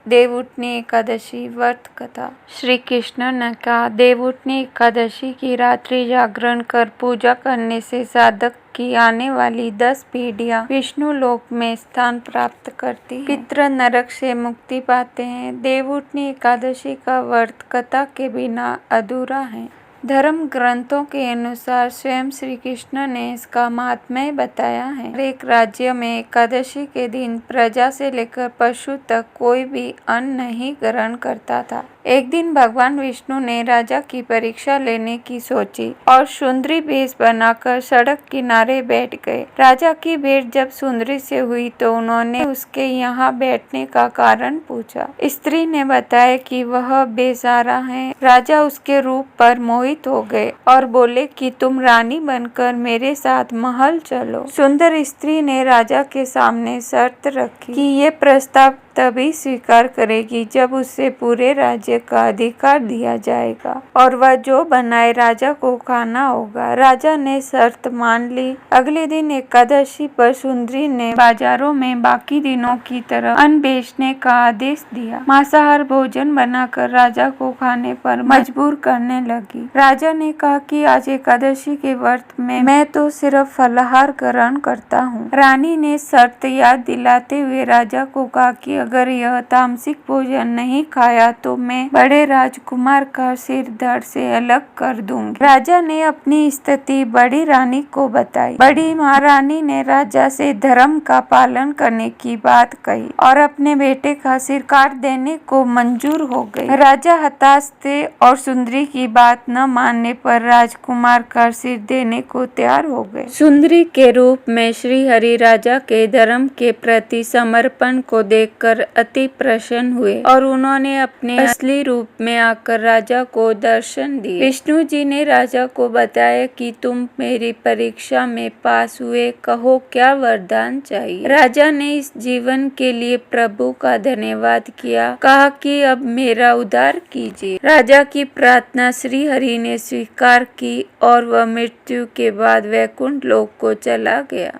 देवउठनी एकादशी व्रत कथा। श्री कृष्ण ने कहा, देवउठनी एकादशी की रात्रि जागरण कर पूजा करने से साधक की आने वाली 10 पीढ़ियां विष्णु लोक में स्थान प्राप्त करती हैं। पितृ नरक से मुक्ति पाते हैं। देवउठनी एकादशी का व्रत कथा के बिना अधूरा है। धर्म ग्रंथों के अनुसार स्वयं श्री कृष्ण ने इसका महात्म्य बताया है। हर एक राज्य में एकादशी के दिन प्रजा से लेकर पशु तक कोई भी अन्न नहीं ग्रहण करता था। एक दिन भगवान विष्णु ने राजा की परीक्षा लेने की सोची और सुंदरी वेश बनाकर सड़क किनारे बैठ गए। राजा की भेंट जब सुंदरी से हुई तो उन्होंने उसके यहाँ बैठने का कारण पूछा। स्त्री ने बताया कि वह बेसहारा है। राजा उसके रूप पर मोहित हो गए और बोले कि तुम रानी बनकर मेरे साथ महल चलो। सुंदर स्त्री ने राजा के सामने शर्त रखी कि ये प्रस्ताव तभी स्वीकार करेगी जब उसे पूरे राज्य का अधिकार दिया जाएगा और वह जो बनाए राजा को खाना होगा। राजा ने शर्त मान ली। अगले दिन एकादशी पर सुंदरी ने बाजारों में बाकी दिनों की तरह अन्न बेचने का आदेश दिया। मांसाहार भोजन बनाकर राजा को खाने पर मजबूर करने लगी। राजा ने कहा कि आज एकादशी के व्रत में मैं तो सिर्फ फलाहार ग्रहण करता हूँ। रानी ने शर्त याद दिलाते हुए राजा को कहा कि अगर यह तामसिक भोजन नहीं खाया तो मैं बड़े राजकुमार का सिर धड़ से अलग कर दूंगी। राजा ने अपनी स्थिति बड़ी रानी को बताई। बड़ी महारानी ने राजा से धर्म का पालन करने की बात कही और अपने बेटे का सिर काट देने को मंजूर हो गई। राजा हताश थे और सुंदरी की बात न मानने पर राजकुमार का सिर देने को तैयार हो गए। सुंदरी के रूप में श्री हरि राजा के धर्म के प्रति समर्पण को देखकर अति प्रसन्न हुए और उन्होंने अपने असली रूप में आकर राजा को दर्शन दिए। विष्णु जी ने राजा को बताया कि तुम मेरी परीक्षा में पास हुए, कहो क्या वरदान चाहिए। राजा ने इस जीवन के लिए प्रभु का धन्यवाद किया, कहा कि अब मेरा उद्धार कीजिए। राजा की प्रार्थना श्री हरि ने स्वीकार की और वह मृत्यु के बाद वैकुंठ लोक को चला गया।